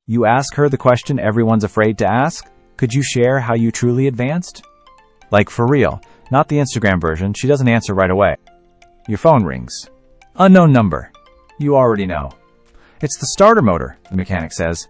You ask her the question everyone's afraid to ask. Could you share how you truly advanced? Like for real, not the Instagram version. She doesn't answer right away. Your phone rings. Unknown number. You already know. It's the starter motor, the mechanic says.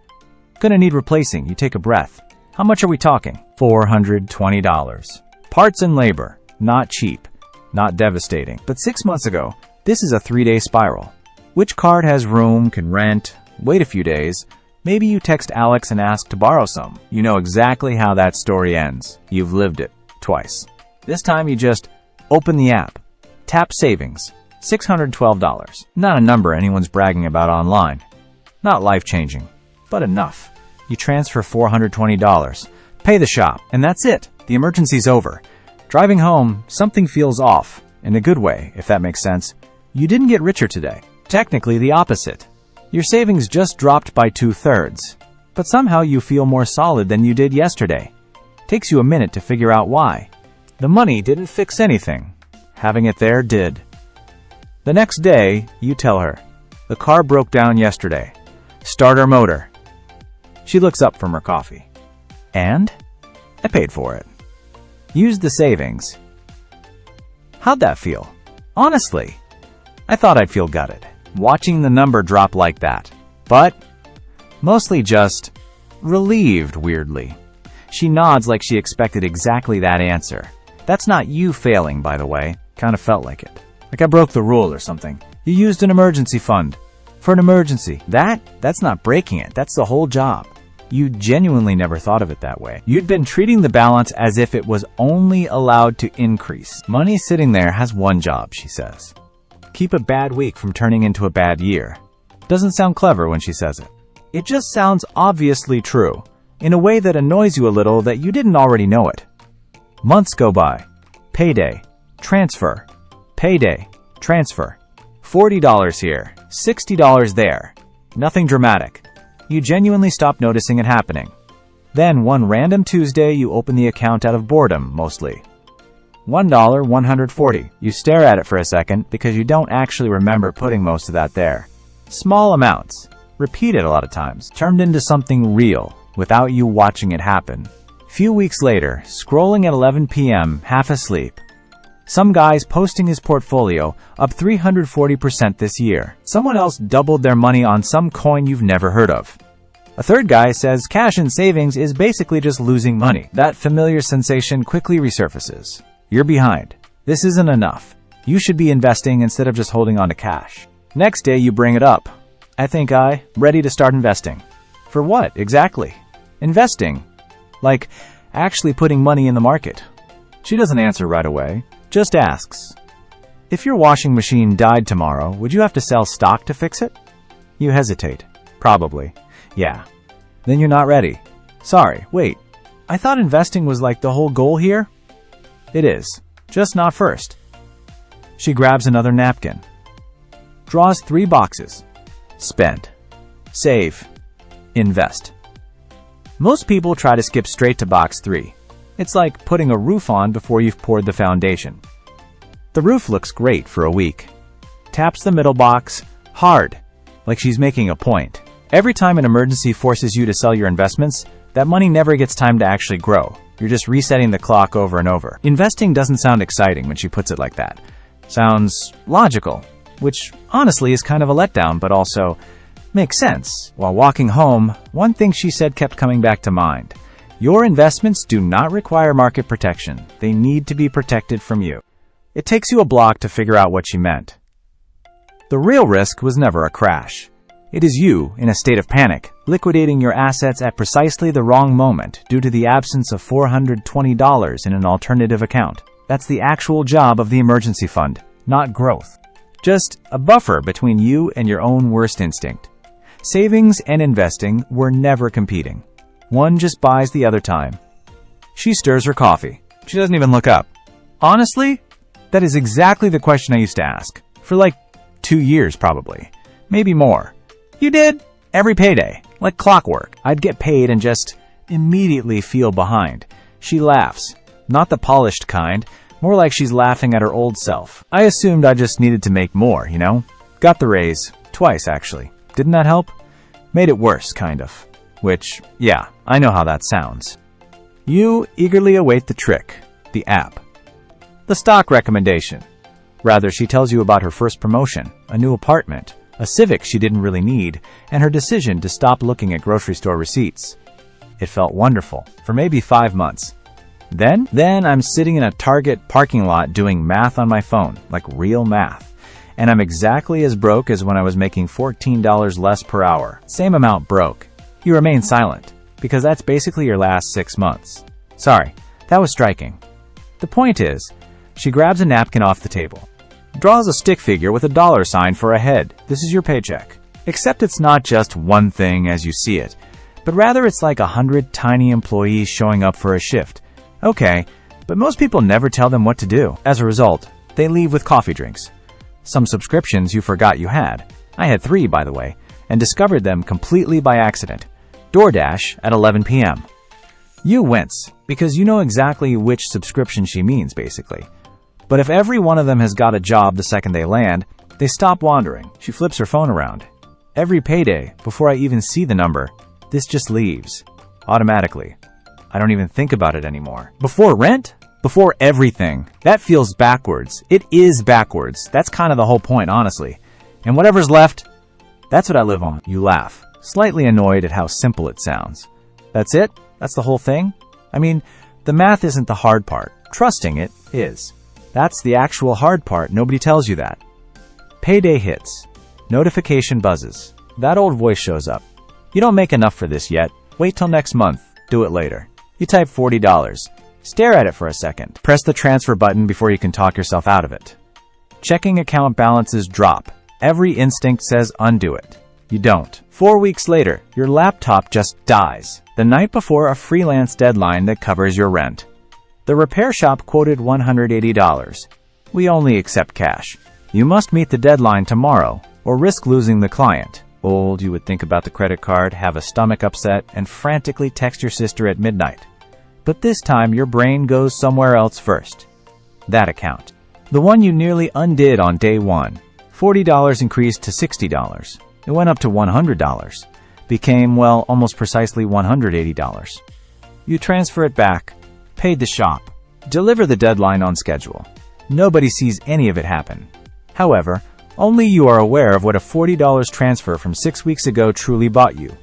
Gonna need replacing. You take a breath. How much are we talking? $420. Parts and labor. Not cheap. Not devastating. But 6 months ago, this is a 3-day spiral. Which card has room, can rent, wait a few days. Maybe you text Alex and ask to borrow some. You know exactly how that story ends. You've lived it. Twice. This time you just open the app. Tap savings. $612. Not a number anyone's bragging about online. Not life-changing. But enough. You transfer $420. Pay the shop. And that's it. The emergency's over. Driving home, something feels off. In a good way, if that makes sense. You didn't get richer today. Technically the opposite. Your savings just dropped by 2/3. But somehow you feel more solid than you did yesterday. Takes you a minute to figure out why. The money didn't fix anything. Having it there did. The next day, you tell her. The car broke down yesterday. Starter motor. She looks up from her coffee. And? I paid for it. Used the savings. How'd that feel? Honestly, I thought I'd feel gutted, watching the number drop like that. But mostly just relieved, weirdly. She nods like she expected exactly that answer. That's not you failing, by the way. Kind of felt like it. Like I broke the rule or something. You used an emergency fund. For an emergency. That's not breaking it. That's the whole job. You genuinely never thought of it that way. You'd been treating the balance as if it was only allowed to increase. Money sitting there has one job, she says. Keep a bad week from turning into a bad year. Doesn't sound clever when she says it. It just sounds obviously true, in a way that annoys you a little that you didn't already know it. Months go by. Payday. Transfer. Payday. Transfer. $40 here. $60 there. Nothing dramatic. You genuinely stop noticing it happening. Then one random Tuesday you open the account out of boredom, mostly. $1, $140. You stare at it for a second because you don't actually remember putting most of that there. Small amounts, repeated a lot of times, turned into something real without you watching it happen. Few weeks later, scrolling at 11 p.m., half asleep. Some guy's posting his portfolio, up 340% this year. Someone else doubled their money on some coin you've never heard of. A third guy says cash and savings is basically just losing money. That familiar sensation quickly resurfaces. You're behind. This isn't enough. You should be investing instead of just holding on to cash. Next day you bring it up. Ready to start investing. For what, exactly? Investing. Like, actually putting money in the market. She doesn't answer right away. Just asks. If your washing machine died tomorrow, would you have to sell stock to fix it? You hesitate. Probably. Yeah. Then you're not ready. Sorry, wait. I thought investing was like the whole goal here? It is. Just not first. She grabs another napkin. Draws 3 boxes. Spend. Save. Invest. Most people try to skip straight to box 3. It's like putting a roof on before you've poured the foundation. The roof looks great for a week. Taps the middle box, hard, like she's making a point. Every time an emergency forces you to sell your investments, that money never gets time to actually grow. You're just resetting the clock over and over. Investing doesn't sound exciting when she puts it like that. Sounds logical, which honestly is kind of a letdown, but also makes sense. While walking home, one thing she said kept coming back to mind. Your investments do not require market protection. They need to be protected from you. It takes you a block to figure out what she meant. The real risk was never a crash. It is you, in a state of panic, liquidating your assets at precisely the wrong moment due to the absence of $420 in an alternative account. That's the actual job of the emergency fund, not growth. Just a buffer between you and your own worst instinct. Savings and investing were never competing. One just buys the other time. She stirs her coffee. She doesn't even look up. Honestly, that is exactly the question I used to ask. For like 2 years, probably. Maybe more. You did? Every payday. Like clockwork. I'd get paid and just immediately feel behind. She laughs. Not the polished kind. More like she's laughing at her old self. I assumed I just needed to make more, you know? Got the raise. Twice, actually. Didn't that help? Made it worse, kind of. which, yeah, I know how that sounds. You eagerly await the trick, the app. The stock recommendation. Rather, she tells you about her first promotion, a new apartment, a Civic she didn't really need, and her decision to stop looking at grocery store receipts. It felt wonderful, for maybe 5 months. Then I'm sitting in a Target parking lot doing math on my phone, like real math. And I'm exactly as broke as when I was making $14 less per hour. Same amount broke. You remain silent, because that's basically your last 6 months. Sorry, that was striking. The point is, she grabs a napkin off the table, draws a stick figure with a dollar sign for a head. This is your paycheck. Except it's not just one thing as you see it, but rather it's like 100 tiny employees showing up for a shift. Okay, but most people never tell them what to do. As a result, they leave with coffee drinks. Some subscriptions you forgot you had. I had 3, by the way, and discovered them completely by accident. DoorDash at 11 p.m. You wince, because you know exactly which subscription she means, basically. But if every one of them has got a job the second they land, they stop wandering. She flips her phone around. Every payday, before I even see the number, this just leaves. Automatically. I don't even think about it anymore. Before rent? Before everything. That feels backwards. It is backwards. That's kind of the whole point, honestly. And whatever's left, that's what I live on. You laugh, slightly annoyed at how simple it sounds. That's it? That's the whole thing? I mean, the math isn't the hard part. Trusting it is. That's the actual hard part. Nobody tells you that. Payday hits. Notification buzzes. That old voice shows up. You don't make enough for this yet. Wait till next month. Do it later. You type $40. Stare at it for a second. Press the transfer button before you can talk yourself out of it. Checking account balances drop. Every instinct says undo it. You don't. 4 weeks later, your laptop just dies. The night before a freelance deadline that covers your rent. The repair shop quoted $180. We only accept cash. You must meet the deadline tomorrow, or risk losing the client. Old, you would think about the credit card, have a stomach upset, and frantically text your sister at midnight. But this time, your brain goes somewhere else first. That account. The one you nearly undid on day 1. $40 increased to $60. It went up to $100. Became, well, almost precisely $180. You transfer it back. Paid the shop. Deliver the deadline on schedule. Nobody sees any of it happen. However, only you are aware of what a $40 transfer from 6 weeks ago truly bought you.